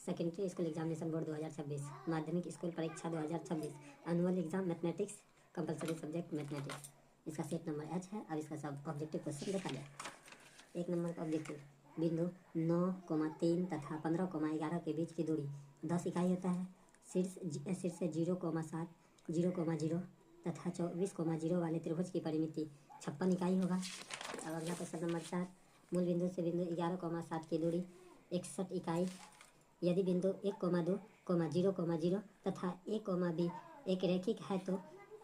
Secondary school examination board 2026, माध्यमिक school परीक्षा 2026, annual exam mathematics, compulsory subject mathematics. इसका set number H है। अब इसका सब ऑब्जेक्टिव क्वेश्चन देखा जाए। 1 नंबर का ऑब्जेक्टिव, बिंदु 9,3 तथा 15,11 के बीच की दूरी 10 इकाई होता है। शीर्ष 0,7, 0,0 तथा 24,0 वाले त्रिभुज की परिमिति 56 इकाई होगा। अब अगला क्वेश्चन नंबर 4, मूल बिंदु से बिंदु 11,7 की दूरी 61 इकाई। यदि बिंदु 1,2, 0,0 तथा A, B एक रैखिक है तो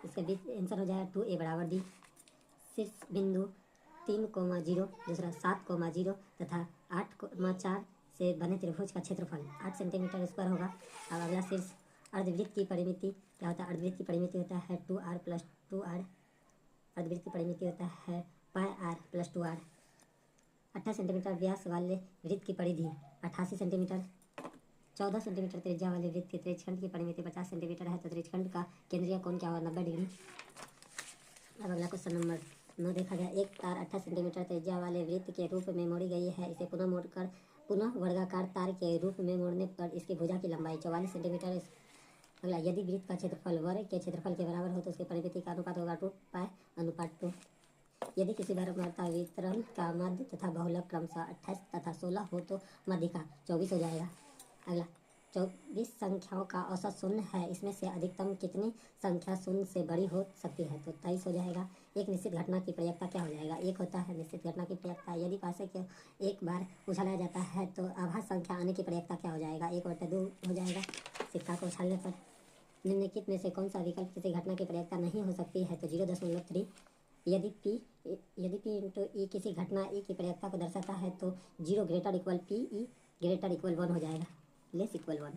इसके बीच आंसर हो जाएगा 2A बराबर B। शीर्ष बिंदु 3,0, दूसरा 7,0 तथा 8,4 से बने त्रिभुज का क्षेत्रफल 8 सेंटीमीटर स्क्वायर होगा। अब अगला शीर्ष अर्धवृत्त की परिमिति क्या होता है? अर्धवृत्त की परिमिति होता है 2R + 2R। अर्धवृत्त की परिमिति होता है πr + 2R। 28 सेंटीमीटर व्यास वाले वृत्त की परिधि 88 सेंटीमीटर। 14 सेंटीमीटर त्रिज्या वाले वृत्त के त्रिज्यखंड की परिमिति 50 सेंटीमीटर है तो त्रिज्यखंड का केंद्रीय कोण क्या होगा? 90 डिग्री। अब अगला क्वेश्चन नंबर 9 देखा गया। एक तार 28 सेंटीमीटर त्रिज्या वाले वृत्त के रूप में मोड़ी गई है। इसे पुनः वर्गाकार तार के रूप में मोड़ने पर इसकी भुजा की लंबाई 44 सेंटीमीटर। अगला, यदि वृत्त का क्षेत्रफल वर्ग के क्षेत्रफल के बराबर हो तो उसकी परिमिति का अनुपात होगा 2π/2। यदि किसी बारंबारता वितरण का मध्य तथा बहुलक क्रमशः 28 तथा 16 हो तो मध्य का 24 हो जाएगा। अगला, 24 संख्याओं का औसत शून्य है, इसमें से अधिकतम कितनी संख्या शून्य से बड़ी हो सकती है? तो 23 हो जाएगा। एक निश्चित घटना की प्रयेकता क्या हो जाएगा? 1 होता है निश्चित घटना की प्रयेकता। यदि पासे को एक बार उछाला जाता है तो आभास संख्या आने की प्रयेकता क्या हो जाएगा? 1/2 हो जाएगा सिक्का को उछालने पर। निम्नलिखित में से कौन सा विकल्प किसी घटना की प्रयेकता नहीं हो सकती है? तो 0.3। यदि P × E किसी घटना E की प्रयेकता को दर्शाता है तो 0 > PE > 1 हो जाएगा, लेस इक्वल 1।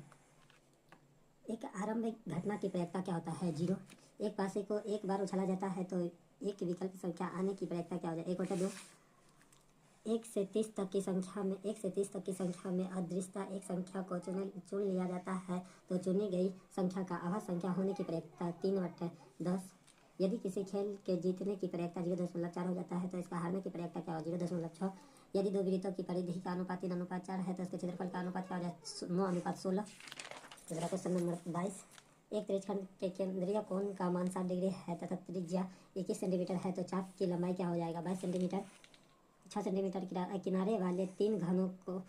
एक आरंभिक घटना की प्रयेकता क्या होता है? 0। एक पासे को एक बार उछाला जाता है तो एक विकल्प संख्या आने की प्रयेकता क्या हो जाएगा? 1/2। 1 से 30 तक की संख्या में अदृश्यता एक संख्या को चुन लिया जाता है तो चुनी गई संख्या का आभास संख्या होने की प्रयेकता 3/10। यदि किसी खेल के जीतने की प्रयेकता 0.4 हो जाता है तो इसका हारने की प्रयेकता क्या हो? 0.6। यदि दो वृत्तों की परिधि का अनुपात 3:4 है तो उसके क्षेत्रफल का अनुपात क्या हो जाए? 9:16। दूसरा क्वेश्चन नंबर 22, एक त्रिज्यखंड के केंद्रीय कोण का मान 60 डिग्री है तथा त्रिज्या 21 सेंटीमीटर है तो चाप की लंबाई क्या हो जाएगा? 22 सेंटीमीटर। 6 सेंटीमीटर किनारे वाले 3 घनों को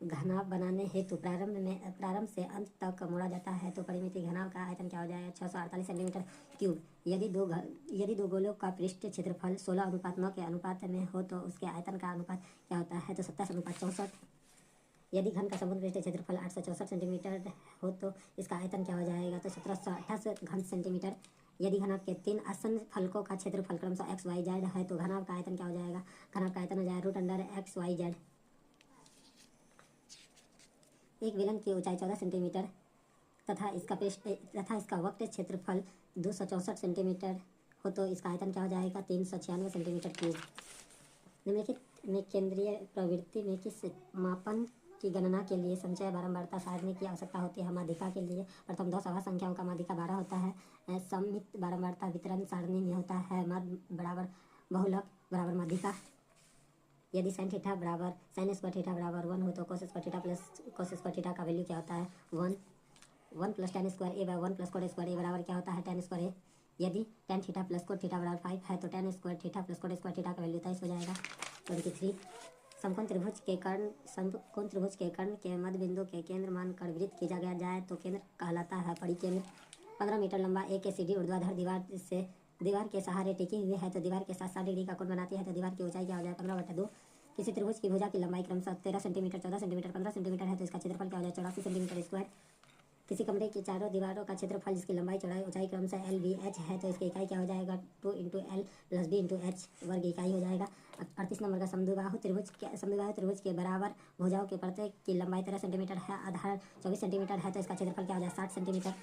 घनाभ बनाने हेतु प्रारंभ से अंत तक मोड़ा जाता है तो परिमिति घनाभ का आयतन क्या हो जाएगा? 648 सेंटीमीटर क्यूब। यदि दो गोलों का पृष्ठ क्षेत्रफल 16:9 के अनुपात में हो तो उसके आयतन का अनुपात क्या होता है? तो 27:64। यदि घन का संपूर्ण पृष्ठ क्षेत्रफल 864 सेंटीमीटर हो तो इसका आयतन क्या हो जाएगा? तो 1728 घन सेंटीमीटर। यदि घनाभ के 3 आसन्न फलकों का क्षेत्रफल क्रमशः x, y, z है तो घनाभ का आयतन क्या हो जाएगा? घनाभ का आयतन हो जाएगा √x, y, z। एक बेलन की ऊंचाई 14 सेंटीमीटर तथा इसका वक्र क्षेत्रफल 264 सेंटीमीटर हो तो इसका आयतन क्या हो जाएगा? 396 सेंटीमीटर क्यूब। निम्नलिखित में केंद्रीय प्रवृत्ति में किस मापन की गणना के लिए संचय बारंबारता सारणी की आवश्यकता होती है? माध्यिका के लिए प्रथम 2 सवा संख्याओं का माध्यिका 12 होता है। सममित बारंबारता वितरण सारणी में होता है मध्य बराबर बहुलक बराबर माध्यिका। यदि sin थीटा बराबर sin स्क्वायर थीटा बराबर 1 हो तो cos square theta plus cos square theta का वैल्यू क्या होता है? 1 + tan square a / 1 + cot square a बराबर क्या होता है? tan square a। यदि tan theta plus cot theta बराबर 5 है तो tan square theta plus cot square theta का वैल्यू 23 हो जाएगा। 23, समकोण त्रिभुज के कर्ण के मध्य बिंदु के केंद्र मानकर वृत्त खींचा जाए तो केंद्र कहलाता है परिकेंद्र। 15 मीटर लंबा एक सीधी ऊर्ध्वाधर दीवार के सहारे टिकी हुई है तो दीवार के साथ 60 डिग्री का कोण बनाती है तो दीवार की ऊंचाई क्या हो जाए? 15/2। किसी त्रिभुज की भुजा की लंबाई क्रमशः 13 सेंटीमीटर, 14 सेंटीमीटर, 15 सेंटीमीटर है तो इसका क्षेत्रफल क्या हो जाए? 84 सेंटीमीटर स्क्वायर। किसी कमरे की चारों दीवारों का क्षेत्रफल जिसकी लंबाई चौड़ाई ऊंचाई क्रमशः L, B, H है तो इसकी इकाई क्या हो जाएगा? 2 × L + B × H वर्ग इकाई हो जाएगा। 38 नंबर का समद्विबाहु त्रिभुज के बराबर भुजाओं के प्रत्येक की लंबाई 13 सेंटीमीटर है, आधार 24 सेंटीमीटर है तो इसका क्षेत्रफल क्या हो जाए? 60 सेंटीमीटर।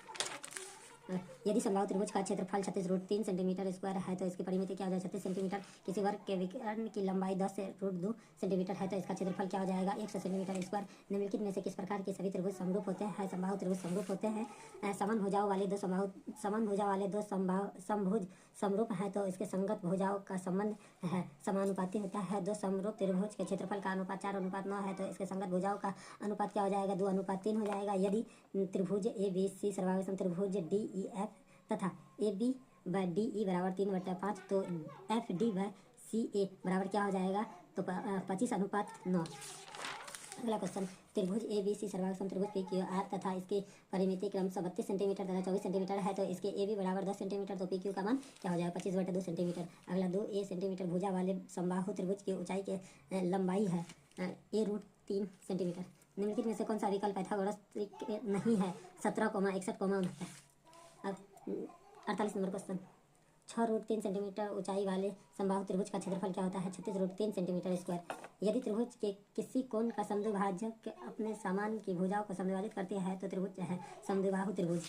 यदि समबाहु त्रिभुज का क्षेत्रफल 36√3 सेंटीमीटर स्क्वायर है तो इसकी परिमिति क्या हो जाएगी 36 सेंटीमीटर। किसी वर्ग के विकर्ण की लंबाई 10√2 सेंटीमीटर है तो इसका क्षेत्रफल क्या हो जाएगा 100 सेंटीमीटर स्क्वायर। निम्नलिखित में से किस प्रकार के सभी त्रिभुज समरूप होते हैं। समबाहु त्रिभुज समरूप होते हैं। समान भुजाओं वाले दो समभुज समरूप हैं तो इसके संगत भुजाओं का संबंध है समानुपाती होता है। दो समरूप त्रिभुज के क्षेत्रफल का अनुपात 4:9 है तो इसके संगत भुजाओं का अनुपात क्या हो जाएगा 2:3 हो जाएगा। यदि त्रिभुज ABC सर्वांग त्रिभुज DEF तथा AB व DE बराबर 3/5 तो FD व CA बराबर क्या हो जाएगा तो 25:9। अगला क्वेश्चन, त्रिभुज ABC सर्वांग त्रिभुज PQR तथा इसकी परिमिति क्रमशः 32 सेंटीमीटर तथा 24 सेंटीमीटर है तो इसके AB बराबर 10 सेंटीमीटर तो PQ का मान क्या हो जाएगा 25/2 सेंटीमीटर। अगला 2A सेंटीमीटर भुजा वाले समबाहु त्रिभुज की ऊंचाई के लंबाई है A√3 सेंटीमीटर। निम्नलिखित में से कौन सा विकल्प पाइथागोरस नहीं है 17,61,69। अब 48 नंबर क्वेश्चन, 6√3 सेंटीमीटर ऊंचाई वाले समबाहु त्रिभुज का क्षेत्रफल क्या होता है 36√3 सेंटीमीटर स्क्वायर। यदि त्रिभुज के किसी कोण का समद्विभाजक अपने समान की भुजाओं को समद्विभाजित करते हैं तो त्रिभुज है समद्विबाहु त्रिभुज।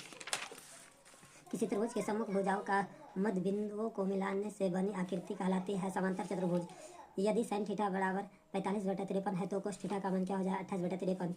किसी त्रिभुज के सम्मुख भुजाओं का मध्य बिंदुओं को मिलाने से बनी आकृति कहलाती है समांतर चतुर्भुज। यदि sin थीटा बराबर 45/53 है तो cos थीटा का मान क्या हो जाए 28/53।